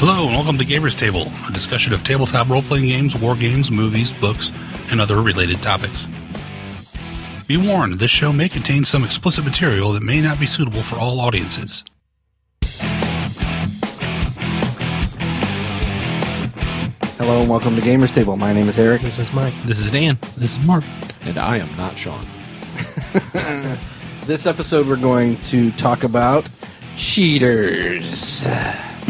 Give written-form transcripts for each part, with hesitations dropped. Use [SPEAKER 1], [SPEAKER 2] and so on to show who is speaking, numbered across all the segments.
[SPEAKER 1] Hello and welcome to Gamers Table, a discussion of tabletop role-playing games, war games, movies, books, and other related topics. Be warned, this show may contain some explicit material that may not be suitable for all audiences.
[SPEAKER 2] Hello and welcome to Gamers Table. My name is Eric.
[SPEAKER 3] This is Mike.
[SPEAKER 4] This is Dan.
[SPEAKER 1] This is Mark.
[SPEAKER 4] And I am not Sean.
[SPEAKER 2] This episode we're going to talk about cheaters.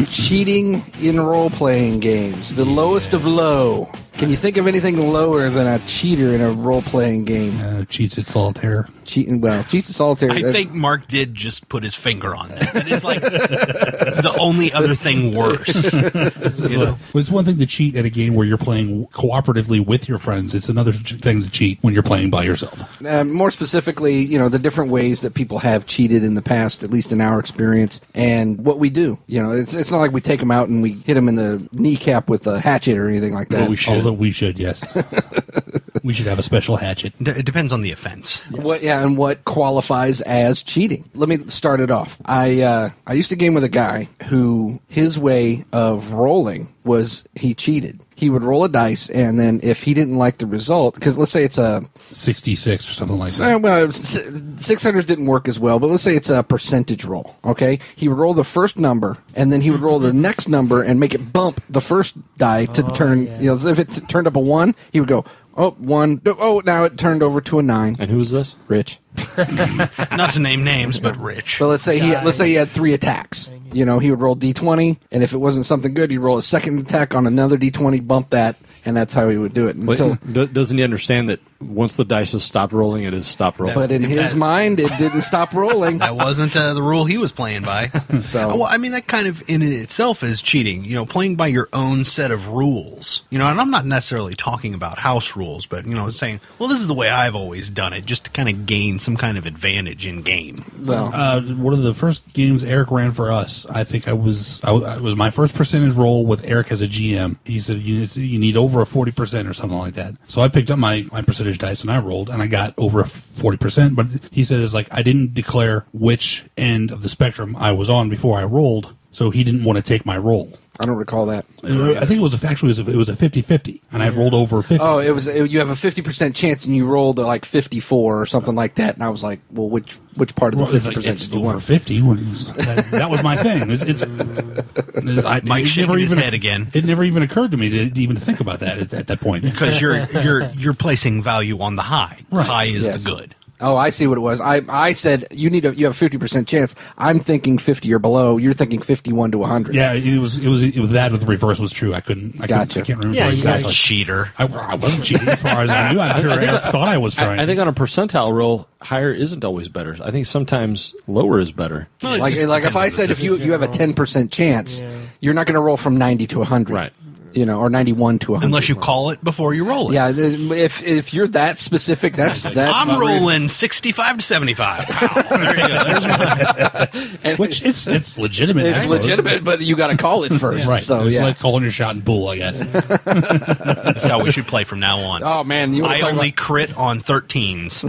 [SPEAKER 2] Cheating in role-playing games. The lowest of low. Can you think of anything lower than a cheater in a role-playing game?
[SPEAKER 1] Cheats at solitaire.
[SPEAKER 2] Cheats at solitaire.
[SPEAKER 4] I think Mark did just put his finger on that. That is like the only other thing worse.
[SPEAKER 1] It's one thing to cheat at a game where you're playing cooperatively with your friends. It's another thing to cheat when you're playing by yourself.
[SPEAKER 2] More specifically, the different ways that people have cheated in the past, at least in our experience, and what we do. It's not like we take them out and we hit them in the kneecap with a hatchet or anything like that.
[SPEAKER 4] Well, we should.
[SPEAKER 1] Although we should, yes. We should have a special hatchet.
[SPEAKER 4] It depends on the offense.
[SPEAKER 2] Yes. And what qualifies as cheating. Let me start it off. I used to game with a guy who his way of rolling was he cheated. He would roll a dice, and then if he didn't like the result, because let's say it's a
[SPEAKER 1] 66 or something like that.
[SPEAKER 2] Well, 600s didn't work as well, but let's say it's a percentage roll. Okay, he would roll the first number, and then he would roll the next number and make it bump the first die to turn.
[SPEAKER 3] Yeah.
[SPEAKER 2] If it turned up a 1, he would go, oh, 1. Oh, now it turned over to a 9.
[SPEAKER 4] And who is this?
[SPEAKER 2] Rich.
[SPEAKER 4] Not to name names, but Rich.
[SPEAKER 2] So let's say he had 3 attacks. He would roll D20, and if it wasn't something good, he'd roll a second attack on another D20, bump that, and that's how he would do it.
[SPEAKER 5] Doesn't he understand that once the dice has stopped rolling, it has stopped rolling?
[SPEAKER 2] But in his mind, it didn't stop rolling.
[SPEAKER 4] That wasn't the rule he was playing by.
[SPEAKER 2] So,
[SPEAKER 4] well, I mean, that kind of in itself is cheating. Playing by your own set of rules. And I'm not necessarily talking about house rules, but saying, well, this is the way I've always done it, just to kind of gain some kind of advantage in game.
[SPEAKER 2] Well,
[SPEAKER 1] one of the first games Eric ran for us, I think it was my first percentage roll with Eric as a GM. He said you need over a 40% or something like that. So I picked up my percentage dice and I rolled and I got over a 40%. But he said it's like I didn't declare which end of the spectrum I was on before I rolled, so he didn't want to take my roll.
[SPEAKER 2] I don't recall that.
[SPEAKER 1] I think it was a 50-50, and I rolled over 50.
[SPEAKER 2] Oh, you have a 50% chance, and you rolled like 54 or something like that. And I was like, well, which part of the 50%
[SPEAKER 1] it's
[SPEAKER 2] did you
[SPEAKER 1] over
[SPEAKER 2] want?
[SPEAKER 1] 50. That was my thing.
[SPEAKER 4] Mike shaking his head again.
[SPEAKER 1] It never even occurred to me to even think about that at that point.
[SPEAKER 4] Because you're placing value on the high.
[SPEAKER 1] Right.
[SPEAKER 4] High is
[SPEAKER 2] Yes.
[SPEAKER 4] the good.
[SPEAKER 2] Oh, I see what it was. I said you have a 50% chance. I'm thinking 50 or below. You're thinking 51 to 100.
[SPEAKER 1] Yeah, it was that, or the reverse was true. I can't remember exactly.
[SPEAKER 4] Cheater.
[SPEAKER 1] I wasn't cheating as far as I knew. I'm sure Eric thought I was trying.
[SPEAKER 5] I think on a percentile roll, higher isn't always better. I think sometimes lower is better.
[SPEAKER 4] Well,
[SPEAKER 2] Like if I said if you have a 10% chance, you're not going to roll from 90 to 100.
[SPEAKER 5] Right.
[SPEAKER 2] Or 91 to 100.
[SPEAKER 4] Unless you call it before you roll it.
[SPEAKER 2] Yeah, if you're that specific, that's
[SPEAKER 4] I'm rolling 65 to 75. Pow. There you go. There's my...
[SPEAKER 1] Which it's legitimate.
[SPEAKER 2] It's legitimate, but you got to call it first.
[SPEAKER 1] Right.
[SPEAKER 2] So
[SPEAKER 1] it's
[SPEAKER 2] yeah.
[SPEAKER 1] like calling your shot in pool, I guess.
[SPEAKER 4] That's how we should play from now on.
[SPEAKER 2] Oh man,
[SPEAKER 4] I only crit on 13s.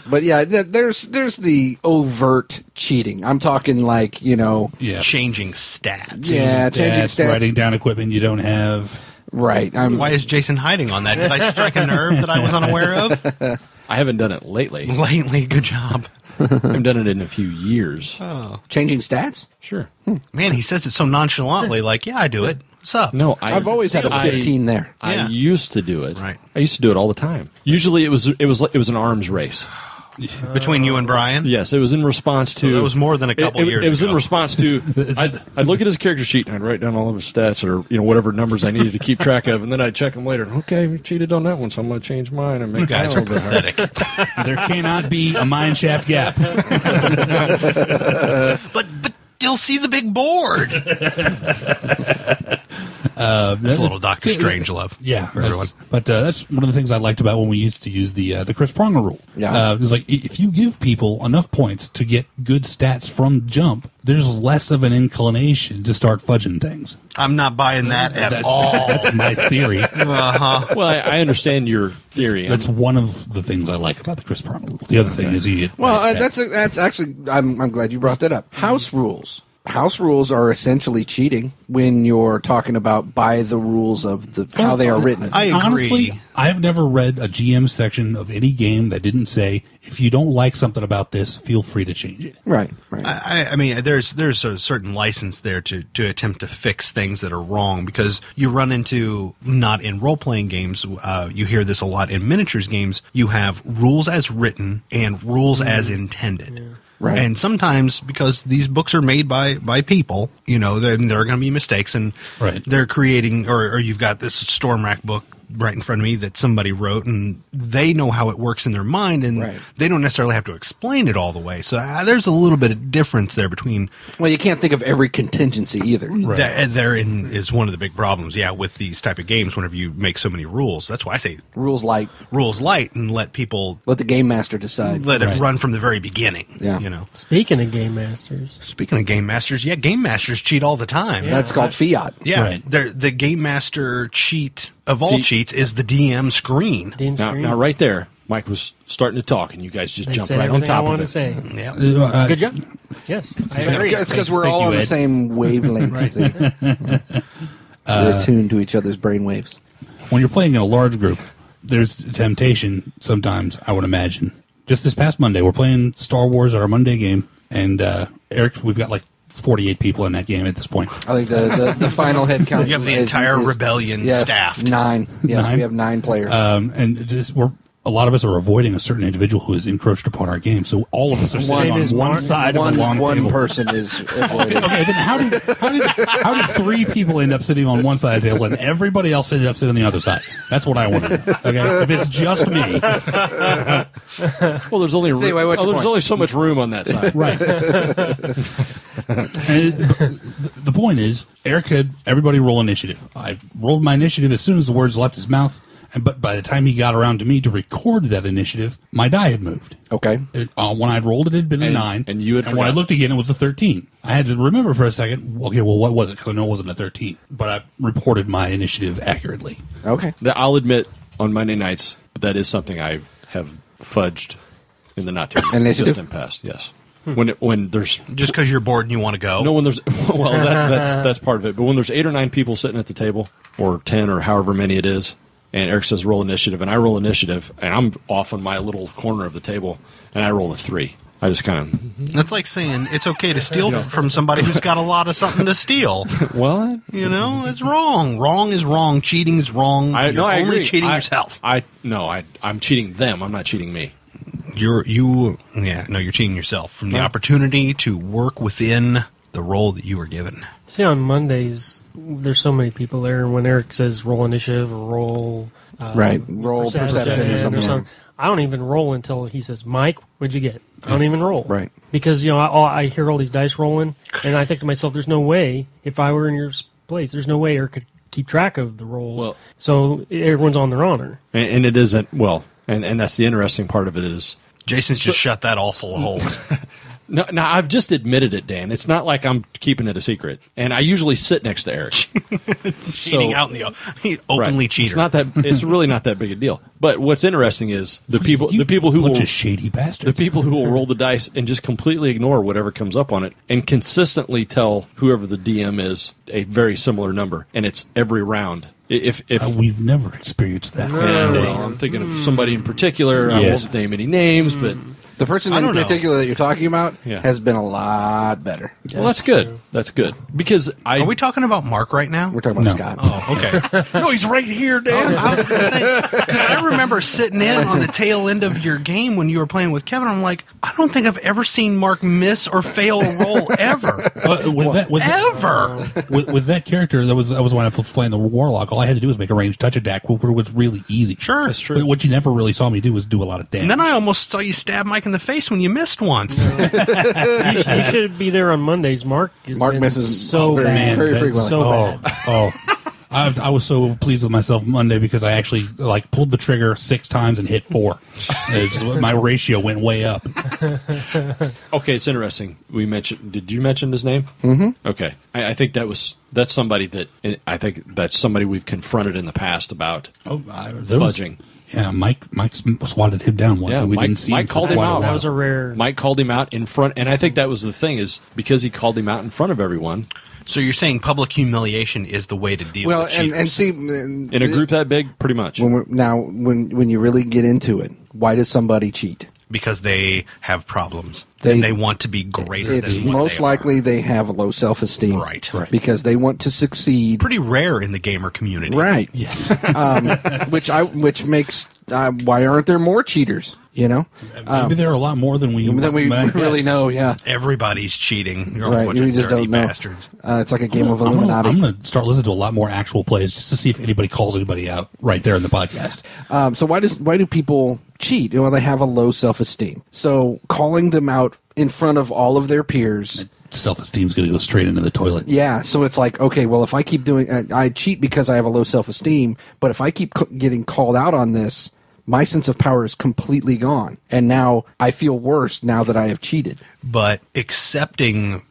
[SPEAKER 2] But yeah, there's the overt cheating. I'm talking like
[SPEAKER 4] Changing stats.
[SPEAKER 2] Yeah, changing stats.
[SPEAKER 1] Writing down equipment you don't have.
[SPEAKER 2] Right.
[SPEAKER 4] Why is Jason hiding on that? Did I strike a nerve that I was unaware of?
[SPEAKER 5] I haven't done it lately.
[SPEAKER 4] Lately, good job.
[SPEAKER 5] I haven't done it in a few years.
[SPEAKER 4] Oh.
[SPEAKER 2] Changing stats?
[SPEAKER 5] Sure.
[SPEAKER 4] Man, he says it so nonchalantly, like, yeah, I do it. What's up?
[SPEAKER 5] No,
[SPEAKER 2] I've always had a 15 there.
[SPEAKER 4] Yeah.
[SPEAKER 5] I used to do it.
[SPEAKER 4] Right.
[SPEAKER 5] I used to do it all the time. Usually it was an arms race.
[SPEAKER 4] Between you and Brian?
[SPEAKER 5] Yes, it was in response to...
[SPEAKER 4] So that was more than a couple years ago.
[SPEAKER 5] It was in response to... I'd look at his character sheet and I'd write down all of his stats or whatever numbers I needed to keep track of, and then I'd check them later. Okay, we cheated on that one, so I'm going to change mine and make
[SPEAKER 4] You guys
[SPEAKER 5] mine
[SPEAKER 4] are pathetic.
[SPEAKER 1] There cannot be a mine shaft gap.
[SPEAKER 4] But you'll see the big board. That's a little Doctor Strangelove.
[SPEAKER 1] Yeah,
[SPEAKER 4] for everyone.
[SPEAKER 1] But that's one of the things I liked about when we used to use the Chris Pronger rule.
[SPEAKER 2] Yeah.
[SPEAKER 1] It's like if you give people enough points to get good stats from jump, there's less of an inclination to start fudging things.
[SPEAKER 4] I'm not buying that at all.
[SPEAKER 1] That's my theory.
[SPEAKER 4] Uh-huh.
[SPEAKER 5] Well, I understand your theory.
[SPEAKER 1] That's one of the things I like about the Chris Pronger rule. The other thing is he.
[SPEAKER 2] Well, that's actually I'm glad you brought that up. House rules. house rules are essentially cheating when you're talking about by the rules of how they are written.
[SPEAKER 4] I agree.
[SPEAKER 1] Honestly, I've never read a GM section of any game that didn't say, if you don't like something about this, feel free to change it.
[SPEAKER 2] Right.
[SPEAKER 4] I mean, there's a certain license there to attempt to fix things that are wrong, because you run into, not in role-playing games, you hear this a lot in miniatures games, you have rules as written and rules as intended. Yeah.
[SPEAKER 2] Right.
[SPEAKER 4] And sometimes, because these books are made by people, there are going to be mistakes, and they're creating, or you've got this Stormrack book right in front of me that somebody wrote, and they know how it works in their mind, and they don't necessarily have to explain it all the way. So there's a little bit of difference there between...
[SPEAKER 2] Well, you can't think of every contingency either.
[SPEAKER 4] Therein is one of the big problems, with these type of games, whenever you make so many rules. That's why I say...
[SPEAKER 2] Rules light.
[SPEAKER 4] Rules light, and let people...
[SPEAKER 2] Let the game master decide.
[SPEAKER 4] Let it run from the very beginning.
[SPEAKER 2] Yeah.
[SPEAKER 3] Speaking of game masters...
[SPEAKER 4] game masters cheat all the time.
[SPEAKER 2] Yeah, that's called fiat.
[SPEAKER 4] Yeah, the game master cheat... Of all cheats is the DM screen.
[SPEAKER 5] Now, right there, Mike was starting to talk, and you guys just jumped right on top of it.
[SPEAKER 3] Say.
[SPEAKER 4] Yeah.
[SPEAKER 3] Good job. Yes, I agree.
[SPEAKER 2] It's because we're all on the same wavelength. We're attuned to each other's brain waves.
[SPEAKER 1] When you're playing in a large group, there's temptation sometimes, I would imagine. Just this past Monday, we're playing Star Wars at our Monday game, and Eric, we've got 48 people in that game at this point.
[SPEAKER 2] I think the final head count.
[SPEAKER 4] You have the entire rebellion staffed.
[SPEAKER 2] 9. Yes, we have 9 players.
[SPEAKER 1] And a lot of us are avoiding a certain individual who has encroached upon our game. So all of us are sitting on one side of the long table.
[SPEAKER 2] One person is avoiding.
[SPEAKER 1] Okay, then how did 3 people end up sitting on one side of the table and everybody else ended up sitting on the other side? That's what I want to know. Okay, if it's just me.
[SPEAKER 5] Well, there's only so much room on that side.
[SPEAKER 1] Right. The point is, Eric had everybody roll initiative. I rolled my initiative as soon as the words left his mouth. But by the time he got around to me to record that initiative, my die had moved.
[SPEAKER 2] Okay.
[SPEAKER 1] When I'd rolled it had been a 9.
[SPEAKER 5] And you had
[SPEAKER 1] when I looked again, it was a 13. I had to remember for a second, okay, well, what was it? Because I know it wasn't a 13. But I reported my initiative accurately.
[SPEAKER 2] Okay.
[SPEAKER 5] I'll admit, on Monday nights, that is something I have fudged in the not too distant past. Yes. When there's
[SPEAKER 4] just because you're bored and you want to go.
[SPEAKER 5] No, when there's that's part of it. But when there's 8 or 9 people sitting at the table, or 10 or however many it is, and Eric says roll initiative, and I roll initiative, and I'm off on my little corner of the table, and I roll a 3. I just kind of...
[SPEAKER 4] That's like saying it's okay to steal from somebody who's got a lot of something to steal.
[SPEAKER 5] What?
[SPEAKER 4] It's wrong. Wrong is wrong. Cheating is wrong. You're only
[SPEAKER 5] agree.
[SPEAKER 4] Cheating yourself.
[SPEAKER 5] I'm cheating them. I'm not cheating me.
[SPEAKER 4] You're cheating yourself from the opportunity to work within the role that you were given.
[SPEAKER 3] See, on Mondays, there's so many people there, and when Eric says roll initiative or roll...
[SPEAKER 2] roll perception or something.
[SPEAKER 3] I don't even roll until he says, Mike, what'd you get? I don't even roll.
[SPEAKER 2] Right.
[SPEAKER 3] Because, I hear all these dice rolling, and I think to myself, there's no way, if I were in your place, there's no way Eric could keep track of the rolls. Well, so everyone's on their honor.
[SPEAKER 5] And it isn't, and that's the interesting part of it is...
[SPEAKER 4] Jason's just shut that all full of holes.
[SPEAKER 5] No, I've just admitted it, Dan. It's not like I'm keeping it a secret. And I usually sit next to Eric.
[SPEAKER 4] Cheating out in the openly cheater.
[SPEAKER 5] It's really not that big a deal. But what's interesting is the people who will
[SPEAKER 1] shady bastards.
[SPEAKER 5] The people who will roll the dice and just completely ignore whatever comes up on it and consistently tell whoever the DM is a very similar number, and it's every round. If
[SPEAKER 1] we've never experienced that.
[SPEAKER 5] I'm thinking of somebody in particular. I won't name any names, but
[SPEAKER 2] the person in particular that you're talking about has been a lot better.
[SPEAKER 5] Yes. Well, that's good. That's good. Because
[SPEAKER 4] are we talking about Mark right now?
[SPEAKER 2] We're talking about Scott.
[SPEAKER 4] Oh, okay.
[SPEAKER 5] No, he's right here, Dan.
[SPEAKER 4] I was going to say, because I remember sitting in on the tail end of your game when you were playing with Kevin. I'm like, I don't think I've ever seen Mark miss or fail a roll ever.
[SPEAKER 1] With that character, that was when I was playing the Warlock. All I had to do was make a ranged touch attack, which was really easy.
[SPEAKER 4] Sure,
[SPEAKER 5] that's true.
[SPEAKER 1] But what you never really saw me do was do a lot of damage.
[SPEAKER 4] And then I almost saw you stab Mike in the face when you missed once.
[SPEAKER 3] You should be there on Mondays. Mark
[SPEAKER 2] misses
[SPEAKER 3] so bad.
[SPEAKER 2] Very frequently.
[SPEAKER 3] So bad.
[SPEAKER 1] I was so pleased with myself Monday because I actually pulled the trigger 6 times and hit 4. My ratio went way up.
[SPEAKER 5] Okay, it's interesting. Did you mention his name?
[SPEAKER 2] Mm-hmm.
[SPEAKER 5] Okay, I think that's somebody we've confronted in the past about fudging.
[SPEAKER 1] Yeah, Mike swatted him down once, and we didn't see him for
[SPEAKER 5] called him
[SPEAKER 1] quite a
[SPEAKER 5] out.
[SPEAKER 1] while.
[SPEAKER 3] That was a rare.
[SPEAKER 5] Mike called him out in front, and I think that was the thing, is because he called him out in front of everyone.
[SPEAKER 4] So you're saying public humiliation is the way to deal with cheaters?
[SPEAKER 2] and see,
[SPEAKER 5] In a group that big, pretty much.
[SPEAKER 2] when you really get into it, why does somebody cheat?
[SPEAKER 4] Because they have problems. And they want to be greater
[SPEAKER 2] It's
[SPEAKER 4] than what
[SPEAKER 2] most
[SPEAKER 4] they
[SPEAKER 2] likely they have low self-esteem.
[SPEAKER 4] Right.
[SPEAKER 2] Because they want to succeed.
[SPEAKER 4] Pretty rare in the gamer community.
[SPEAKER 2] Right.
[SPEAKER 1] Yes.
[SPEAKER 2] Which makes why aren't there more cheaters? You know,
[SPEAKER 1] Maybe there are a lot more than we
[SPEAKER 2] really
[SPEAKER 1] guess.
[SPEAKER 2] know. Yeah.
[SPEAKER 4] Everybody's cheating. You're
[SPEAKER 2] Right,
[SPEAKER 4] a bunch
[SPEAKER 2] we
[SPEAKER 4] of
[SPEAKER 2] just
[SPEAKER 4] dirty
[SPEAKER 2] don't know.
[SPEAKER 4] bastards.
[SPEAKER 2] It's like a game of
[SPEAKER 1] I'm
[SPEAKER 2] Illuminati.
[SPEAKER 1] going to start listening to a lot more actual plays just to see if anybody calls anybody out right there in the podcast.
[SPEAKER 2] So why do people cheat? Well, they have a low self-esteem. So calling them out in front of all of their peers.
[SPEAKER 1] Self-esteem's going to go straight into the toilet.
[SPEAKER 2] Yeah, so it's like, okay, well, if I keep doing, I cheat because I have a low self-esteem, but if I keep getting called out on this, my sense of power is completely gone. And now I feel worse now that I have cheated.
[SPEAKER 4] But accepting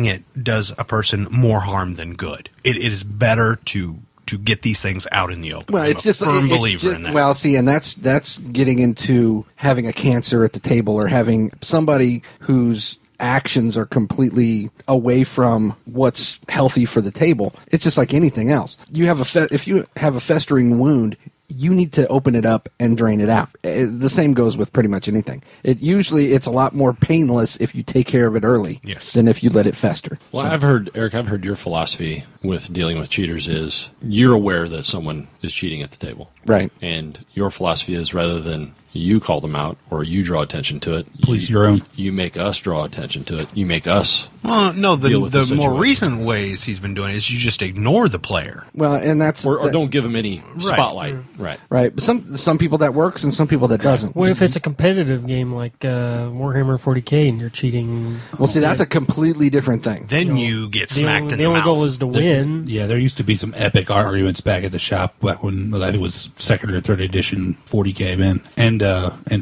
[SPEAKER 4] it does a person more harm than good. It is better to get these things out in the open.
[SPEAKER 2] Well,
[SPEAKER 4] I'm
[SPEAKER 2] it's
[SPEAKER 4] a
[SPEAKER 2] just
[SPEAKER 4] firm
[SPEAKER 2] it's
[SPEAKER 4] believer
[SPEAKER 2] just-
[SPEAKER 4] in that.
[SPEAKER 2] Well, see, and that's getting into having a cancer at the table, or having somebody whose actions are completely away from what's healthy for the table. It's just like anything else. You have if you have a festering wound, you need to open it up and drain it out. The same goes with pretty much anything. It's a lot more painless if you take care of it early than if you let it fester.
[SPEAKER 5] Well,
[SPEAKER 2] So-
[SPEAKER 5] I've heard your philosophy with dealing with cheaters is you're aware that someone is cheating at the table.
[SPEAKER 2] Right.
[SPEAKER 5] And your philosophy is, rather than you call them out or you draw attention to it,
[SPEAKER 1] Police your own.
[SPEAKER 5] You make us draw attention to it. You make us.
[SPEAKER 4] Well, no,
[SPEAKER 5] deal with the
[SPEAKER 4] the more
[SPEAKER 5] situation.
[SPEAKER 4] recent ways he's been doing it is you just ignore the player.
[SPEAKER 2] Well, and that's
[SPEAKER 5] Or don't give them any spotlight. Right.
[SPEAKER 2] right. But some people that works and some people that doesn't.
[SPEAKER 3] What if it's a competitive game like Warhammer 40K and you're cheating?
[SPEAKER 2] Well, see, that's a completely different thing.
[SPEAKER 4] Then you get
[SPEAKER 3] The
[SPEAKER 4] smacked
[SPEAKER 3] only,
[SPEAKER 4] in
[SPEAKER 3] the
[SPEAKER 4] the
[SPEAKER 3] only
[SPEAKER 4] mouth.
[SPEAKER 3] goal is to win.
[SPEAKER 1] Yeah, there used to be some epic arguments back at the shop back when I think it was second or third edition 40 came in, and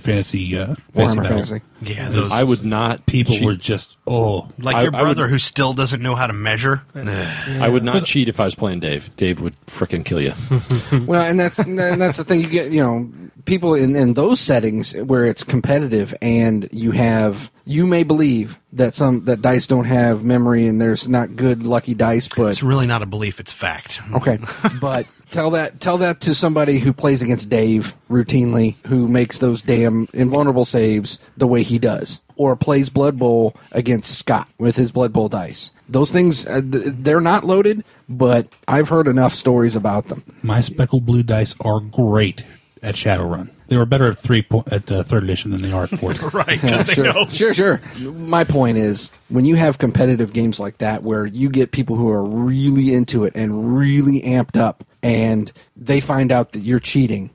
[SPEAKER 1] fantasy
[SPEAKER 2] Warhammer
[SPEAKER 1] battles.
[SPEAKER 2] Fantasy.
[SPEAKER 4] Yeah, those
[SPEAKER 5] I would not.
[SPEAKER 1] People
[SPEAKER 5] cheat.
[SPEAKER 1] were just
[SPEAKER 4] like
[SPEAKER 5] I
[SPEAKER 4] your
[SPEAKER 5] would-
[SPEAKER 4] brother who still doesn't know how to measure.
[SPEAKER 5] I would not cheat if I was playing Dave. Dave would frickin' kill you.
[SPEAKER 2] Well, and that's the thing. You get, people in those settings where it's competitive, and you may believe that dice don't have memory and there's not good lucky dice, but
[SPEAKER 4] It's really not a belief; it's fact.
[SPEAKER 2] okay. But tell that to somebody who plays against Dave routinely, who makes those damn invulnerable saves the way he does, or plays Blood Bowl against Scott with his Blood Bowl dice. Those things, they're not loaded, but I've heard enough stories about them.
[SPEAKER 1] my speckled blue dice are great at Shadowrun. They were better at third edition than they are at fourth.
[SPEAKER 4] Right? Because they know.
[SPEAKER 2] Sure. My point is, when you have competitive games like that, where you get people who are really into it and really amped up, and they find out that you're cheating,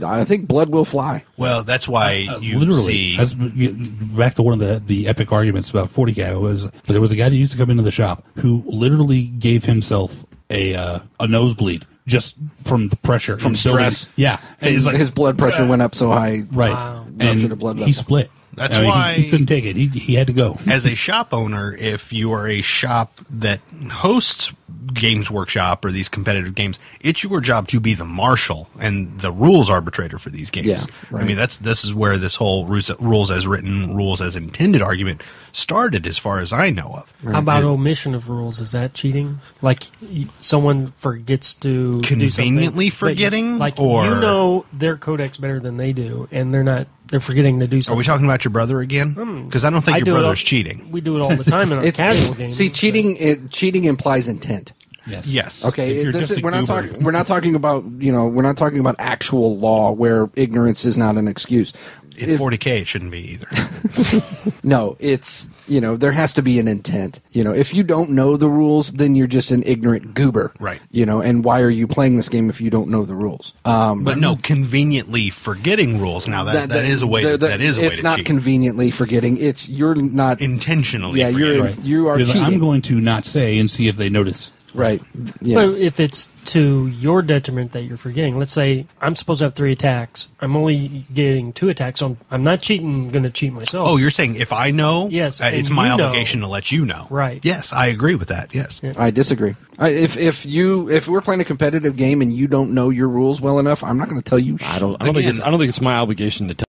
[SPEAKER 2] I think blood will fly.
[SPEAKER 4] Well, that's why you
[SPEAKER 1] Literally,
[SPEAKER 4] see.
[SPEAKER 1] back to one of the epic arguments about 40K, there was a guy that used to come into the shop who literally gave himself a nosebleed just from the pressure,
[SPEAKER 4] From
[SPEAKER 1] building.
[SPEAKER 4] stress.
[SPEAKER 1] Yeah, and he's like,
[SPEAKER 2] His blood pressure went up so high.
[SPEAKER 1] right,
[SPEAKER 3] Wow.
[SPEAKER 1] and
[SPEAKER 2] Ruptured a blood
[SPEAKER 1] he
[SPEAKER 2] vessel.
[SPEAKER 1] split.
[SPEAKER 4] That's
[SPEAKER 1] I mean,
[SPEAKER 4] why-
[SPEAKER 1] he couldn't take it. He had to go.
[SPEAKER 4] As a shop owner, if you are a shop that hosts Games Workshop or these competitive games, it's your job to be the marshal and the rules arbitrator for these games.
[SPEAKER 2] Yeah, right.
[SPEAKER 4] I mean, this is where this whole rules as written, rules as intended argument started, as far as I know of.
[SPEAKER 3] How about omission of rules? Is that cheating? Like someone forgets to
[SPEAKER 4] Conveniently
[SPEAKER 3] do something,
[SPEAKER 4] forgetting,
[SPEAKER 3] like
[SPEAKER 4] or-
[SPEAKER 3] you know their codex better than they do, and they're forgetting to do
[SPEAKER 4] Are
[SPEAKER 3] something.
[SPEAKER 4] we talking about your brother again? Because I don't think
[SPEAKER 3] I
[SPEAKER 4] your
[SPEAKER 3] do it
[SPEAKER 4] brother's
[SPEAKER 3] all-
[SPEAKER 4] cheating.
[SPEAKER 3] We do it all the time in a casual game.
[SPEAKER 2] See, cheating implies intent.
[SPEAKER 1] Yes.
[SPEAKER 4] Yes.
[SPEAKER 2] Okay,
[SPEAKER 1] If you're just a
[SPEAKER 2] we're not
[SPEAKER 1] goober.
[SPEAKER 2] talking. We're not talking about we're not talking about actual law where ignorance is not an excuse.
[SPEAKER 4] In 40K, it shouldn't be either.
[SPEAKER 2] No, it's there has to be an intent. If you don't know the rules, then you're just an ignorant goober,
[SPEAKER 4] Right.
[SPEAKER 2] And why are you playing this game if you don't know the rules?
[SPEAKER 4] But no, conveniently forgetting rules. Now that is a way. That is a way
[SPEAKER 2] It's
[SPEAKER 4] to
[SPEAKER 2] not
[SPEAKER 4] cheat.
[SPEAKER 2] conveniently forgetting. It's you're not
[SPEAKER 4] Intentionally.
[SPEAKER 2] Yeah,
[SPEAKER 4] forgetting.
[SPEAKER 2] you are
[SPEAKER 1] Because I'm
[SPEAKER 2] cheating.
[SPEAKER 1] going to not say and see if they notice.
[SPEAKER 2] Right. Yeah.
[SPEAKER 3] But if it's to your detriment that you're forgetting, let's say I'm supposed to have 3 attacks. I'm only getting 2 attacks, so I'm not cheating. I'm going to cheat myself.
[SPEAKER 4] Oh, you're saying if I know,
[SPEAKER 3] Yes,
[SPEAKER 4] it's
[SPEAKER 3] and
[SPEAKER 4] my
[SPEAKER 3] you know.
[SPEAKER 4] obligation to let you know.
[SPEAKER 3] Right.
[SPEAKER 4] Yes, I agree with that. Yes.
[SPEAKER 3] Yeah.
[SPEAKER 2] I disagree. If we're playing a competitive game and you don't know your rules well enough, I'm not going to tell you.
[SPEAKER 5] I don't think it's my obligation to tell